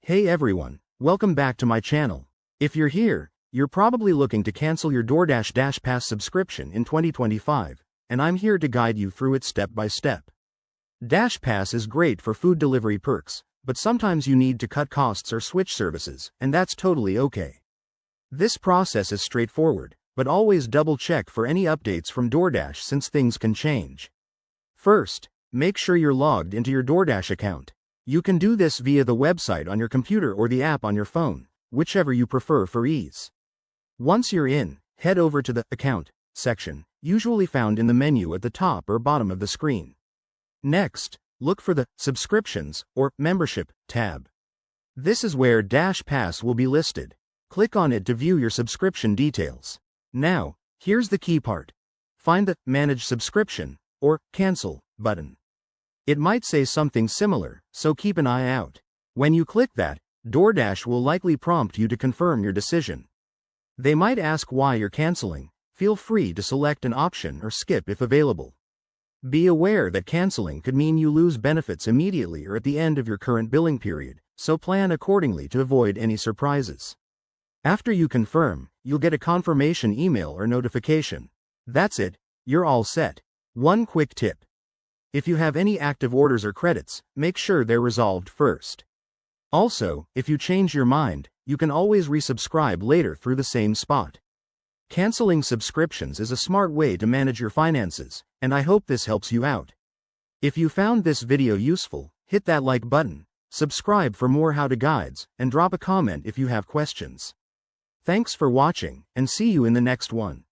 Hey everyone, welcome back to my channel. If you're here, you're probably looking to cancel your DoorDash DashPass subscription in 2025, and I'm here to guide you through it step by step. DashPass is great for food delivery perks, but sometimes you need to cut costs or switch services, and that's totally okay. This process is straightforward, but always double check for any updates from DoorDash since things can change. First, make sure you're logged into your DoorDash account. You can do this via the website on your computer or the app on your phone, whichever you prefer for ease. Once you're in, head over to the Account section, usually found in the menu at the top or bottom of the screen. Next, look for the Subscriptions or Membership tab. This is where DashPass will be listed. Click on it to view your subscription details. Now, here's the key part. Find the Manage Subscription or Cancel button. It might say something similar, so keep an eye out. When you click that, DoorDash will likely prompt you to confirm your decision. They might ask why you're canceling. Feel free to select an option or skip if available. Be aware that canceling could mean you lose benefits immediately or at the end of your current billing period, so plan accordingly to avoid any surprises. After you confirm, you'll get a confirmation email or notification. That's it, you're all set. One quick tip. If you have any active orders or credits, make sure they're resolved first. Also, if you change your mind, you can always resubscribe later through the same spot. Canceling subscriptions is a smart way to manage your finances, and I hope this helps you out. If you found this video useful, hit that like button, subscribe for more how-to guides, and drop a comment if you have questions. Thanks for watching, and see you in the next one.